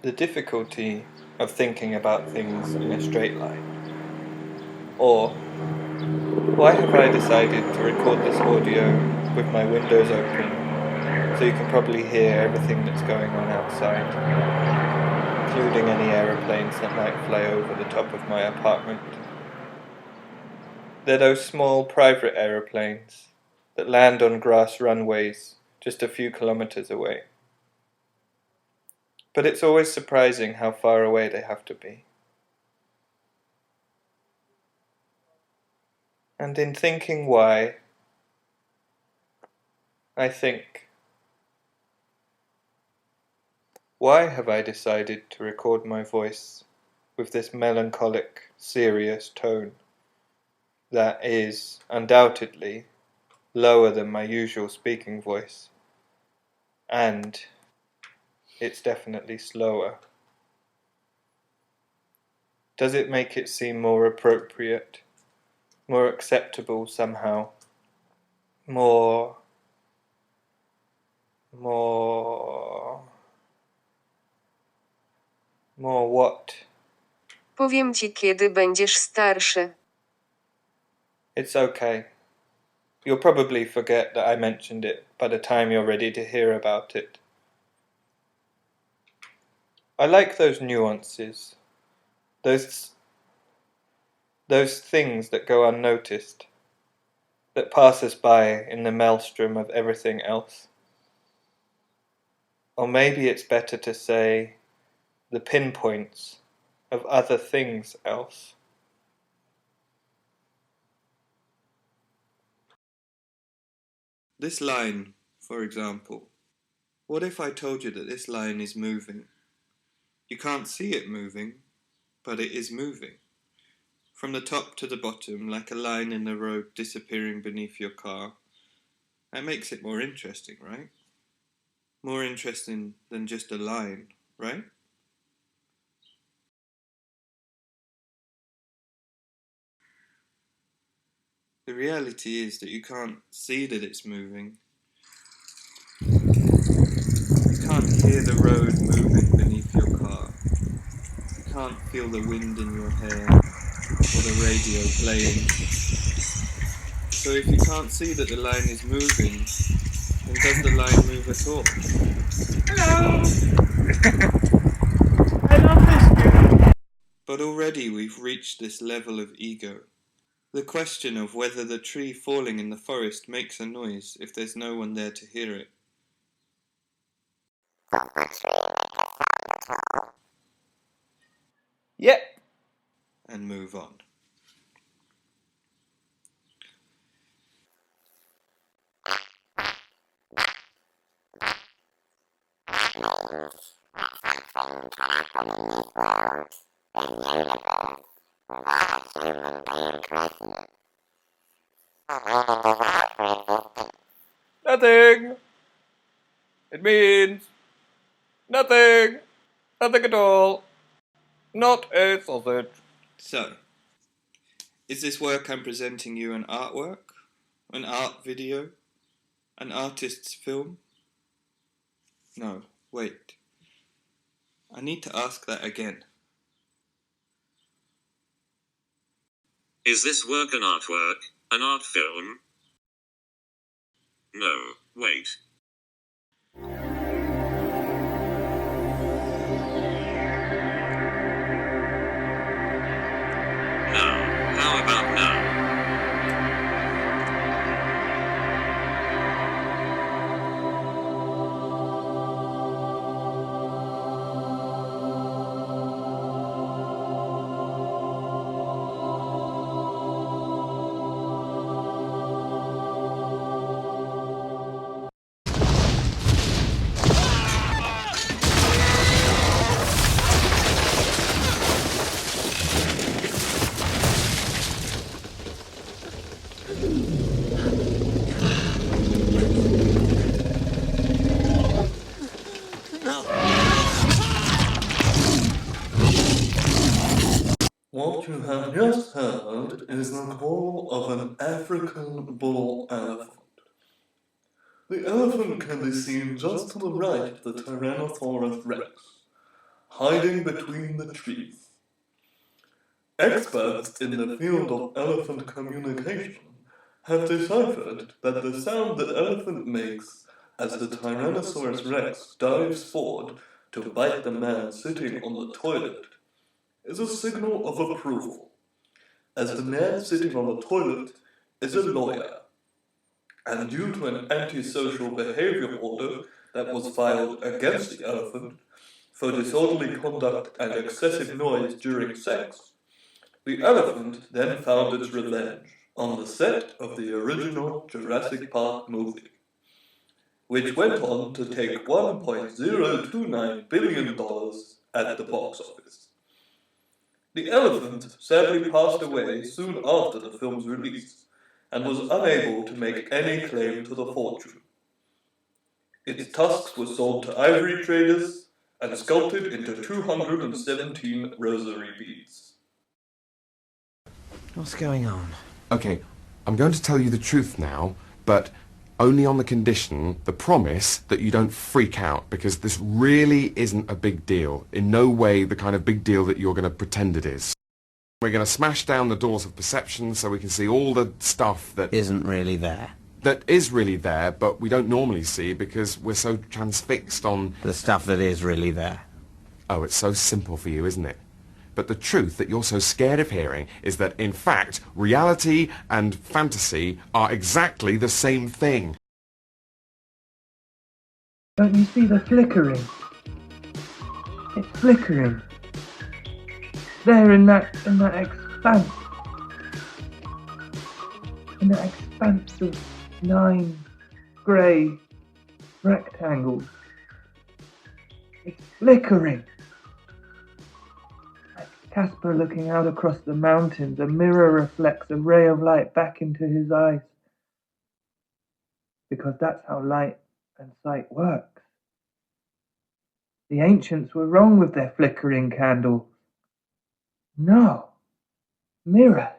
The difficulty of thinking about things in a straight line. Or, why have I decided to record this audio with my windows open so you can probably hear everything that's going on outside, including any aeroplanes that might fly over the top of my apartment? They're those small private aeroplanes that land on grass runways just a few kilometers away. But it's always surprising how far away they have to be. And in thinking why, I think, why have I decided to record my voice with this melancholic, serious tone that is, undoubtedly, lower than my usual speaking voice, and it's definitely slower? Does it make it seem more appropriate, more acceptable somehow, more what? Powiem ci, kiedy będziesz starszy. It's okay. You'll probably forget that I mentioned it by the time you're ready to hear about it. I like those nuances, those things that go unnoticed, that pass us by in the maelstrom of everything else. Or maybe it's better to say the pinpoints of other things else. This line, for example. What if I told you that this line is moving? You can't see it moving, but it is moving. From the top to the bottom, like a line in the road disappearing beneath your car. That makes it more interesting, right? More interesting than just a line, right? The reality is that you can't see that it's moving. You can't hear the road moving beneath your car. You can't feel the wind in your hair or the radio playing. So if you can't see that the line is moving, then does the line move at all? Hello! I love this. But already we've reached this level of ego. The question of whether the tree falling in the forest makes a noise if there's no one there to hear it. Does the tree make a sound at all? Yep. And move on. That means that something can happen in this world, this universe, without a human being present. What meaning does that have for existence? Nothing! It means nothing! Nothing at all! Not a sausage. So, is this work I'm presenting you an artwork? An art video? An artist's film? No, wait. I need to ask that again. Is this work an artwork, an art film? No, wait. Now, how about now? What you have just heard is the call of an African bull elephant. The elephant can be seen just to the right of the Tyrannosaurus rex, hiding between the trees. Experts in the field of elephant communication have deciphered that the sound the elephant makes as the Tyrannosaurus rex dives forward to bite the man sitting on the toilet is a signal of approval, as the man sitting on the toilet is a lawyer, and due to an antisocial behavior order that was filed against the elephant for disorderly conduct and excessive noise during sex, the elephant then found its revenge on the set of the original Jurassic Park movie, which went on to take $1.029 billion at the box office. The elephant sadly passed away soon after the film's release, and was unable to make any claim to the fortune. Its tusks were sold to ivory traders and sculpted into 217 rosary beads. What's going on? Okay, I'm going to tell you the truth now, but only on the condition, the promise, that you don't freak out, because this really isn't a big deal. In no way the kind of big deal that you're going to pretend it is. We're going to smash down the doors of perception so we can see all the stuff that Isn't really there. that is really there, but we don't normally see because we're so transfixed on... The stuff that is really there. Oh, it's so simple for you, isn't it? But the truth that you're so scared of hearing is that, in fact, reality and fantasy are exactly the same thing. Don't you see the flickering? It's flickering. There in that expanse. In that expanse of 9 grey rectangles. It's flickering. Like Casper looking out across the mountains, a mirror reflects a ray of light back into his eyes. Because that's how light and sight works. The ancients were wrong with their flickering candles. No, mirrors.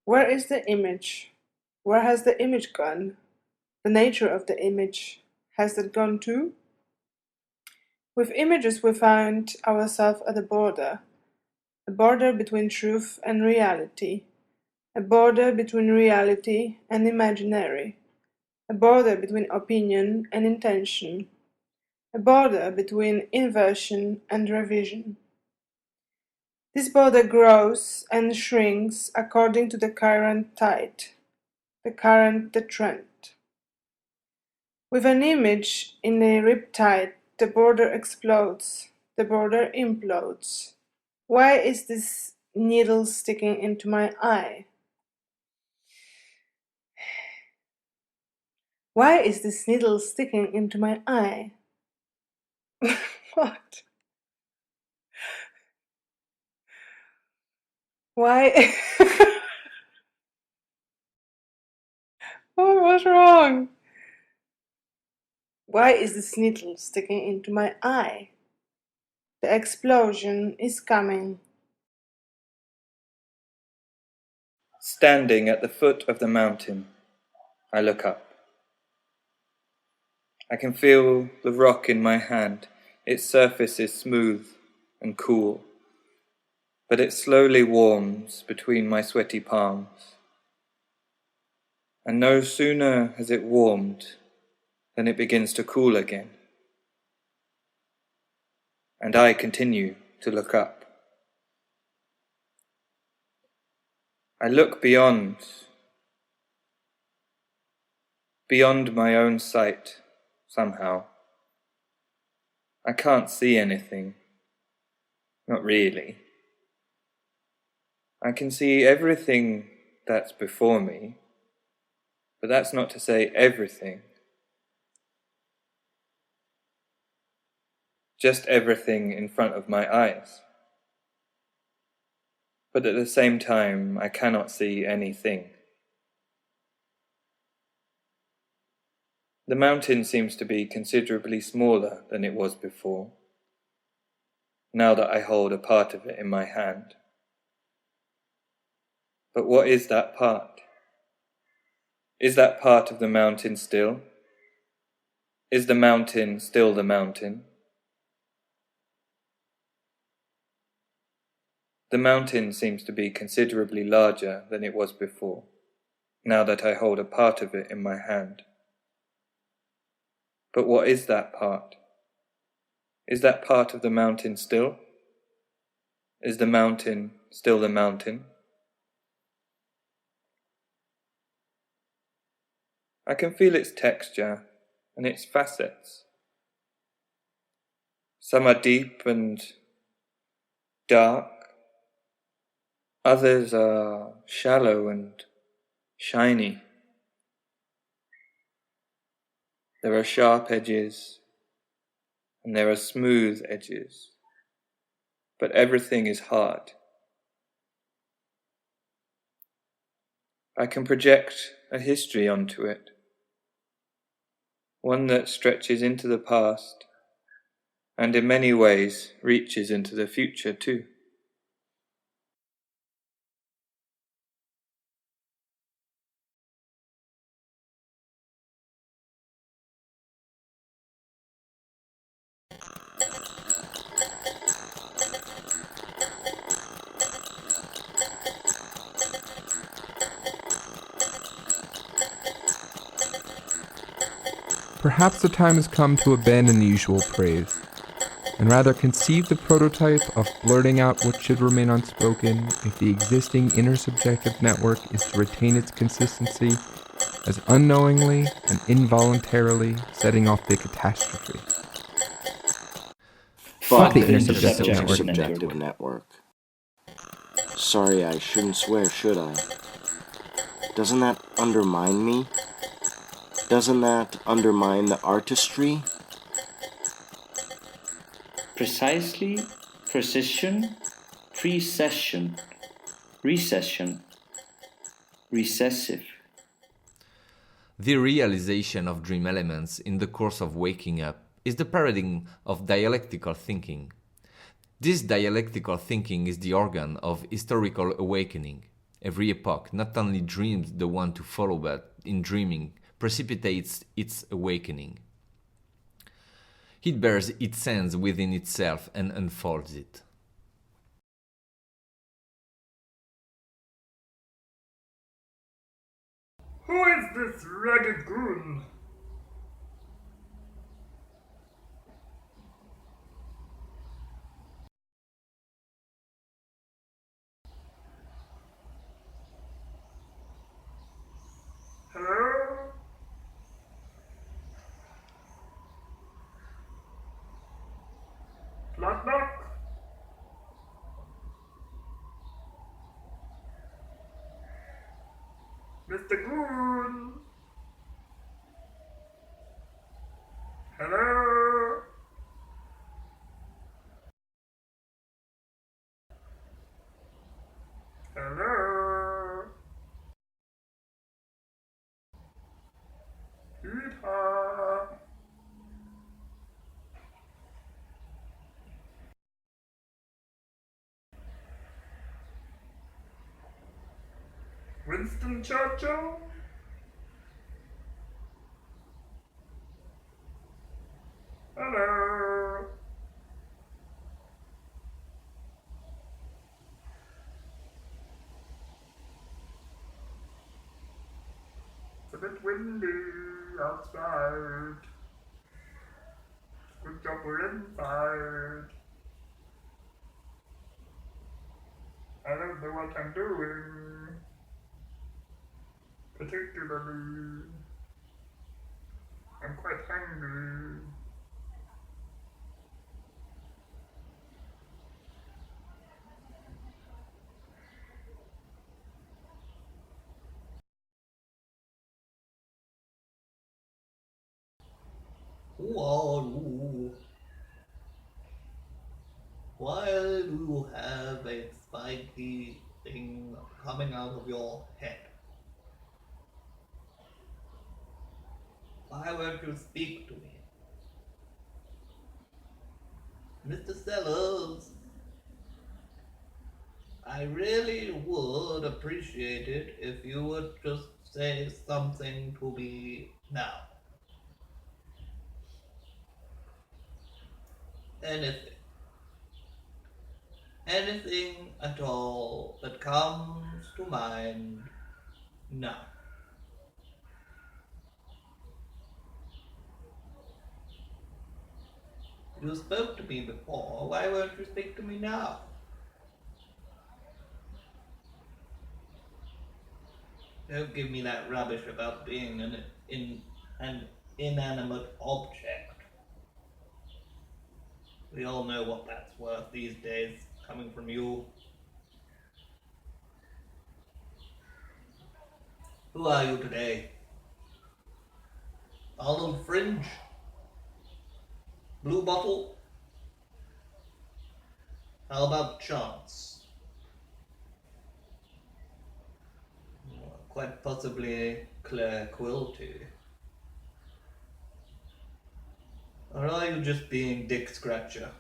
Where is the image? Where has the image gone? The nature of the image, has that gone too? With images we find ourselves at a border between truth and reality, a border between reality and imaginary, a border between opinion and intention, a border between inversion and revision. This border grows and shrinks according to the current tide, the trend. With an image in a riptide, the border explodes, the border implodes. Why is this needle sticking into my eye? Why is this needle sticking into my eye? What? Why? What was wrong? Why is this needle sticking into my eye? The explosion is coming. Standing at the foot of the mountain, I look up. I can feel the rock in my hand. Its surface is smooth and cool, but it slowly warms between my sweaty palms. And no sooner has it warmed than it begins to cool again. And I continue to look up. I look beyond my own sight, somehow. I can't see anything. Not really. I can see everything that's before me, but that's not to say everything. Just everything in front of my eyes. But at the same time, I cannot see anything. The mountain seems to be considerably smaller than it was before, now that I hold a part of it in my hand. But what is that part? Is that part of the mountain still? Is the mountain still the mountain? The mountain seems to be considerably larger than it was before, now that I hold a part of it in my hand. But what is that part? Is that part of the mountain still? Is the mountain still the mountain? I can feel its texture and its facets. Some are deep and dark, others are shallow and shiny. There are sharp edges and there are smooth edges, but everything is hard. I can project a history onto it, one that stretches into the past and in many ways reaches into the future too. Perhaps the time has come to abandon the usual praise, and rather conceive the prototype of blurting out what should remain unspoken if the existing intersubjective network is to retain its consistency as unknowingly and involuntarily setting off the catastrophe. Fuck the the intersubjective network. Sorry, I shouldn't swear, should I? Doesn't that undermine me? Doesn't that undermine the artistry? Precisely, precision, precession, recession, recessive. The realization of dream elements in the course of waking up is the paradigm of dialectical thinking. This dialectical thinking is the organ of historical awakening. Every epoch not only dreams the one to follow, but in dreaming precipitates its awakening. It bears its sense within itself and unfolds it. Who is this ragged goon? Knock knock. Mr. Goon. Hello. Hello. Peter. Winston Churchill. Hello. It's a bit windy outside. Good job we're inside. I don't know what I'm doing. Particularly, I'm quite hungry. Who are you? Why do you have a spiky thing coming out of your head? Why won't you speak to me? Mr. Sellers, I really would appreciate it if you would just say something to me now. Anything. Anything at all that comes to mind now. You spoke to me before, why won't you speak to me now? Don't give me that rubbish about being an inanimate object. We all know what that's worth these days, coming from you. Who are you today? Arnold Fringe? Blue Bottle? How about Chance? Quite possibly Claire Quilty. Or are you just being Dick Scratcher?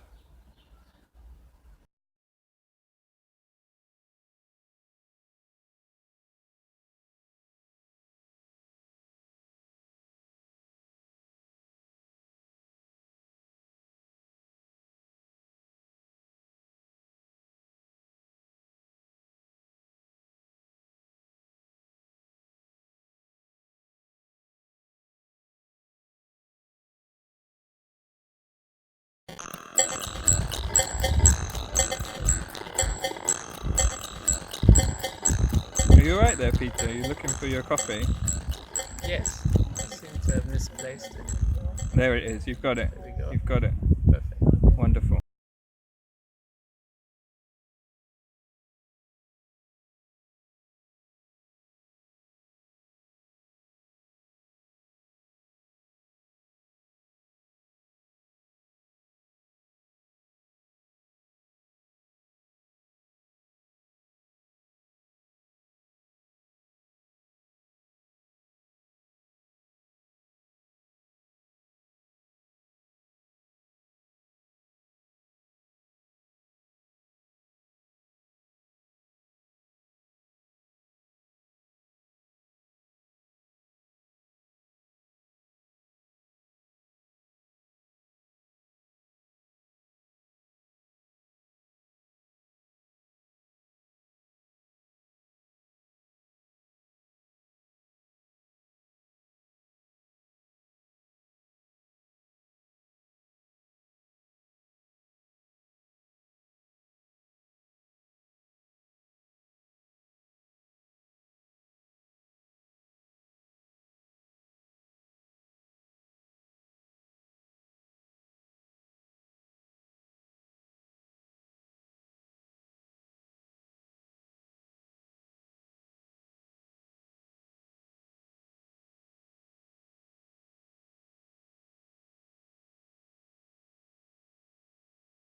Are you alright there, Peter? Are you looking for your coffee? Yes, I seem to have misplaced it. There it is. You've got it. There we go. You've got it.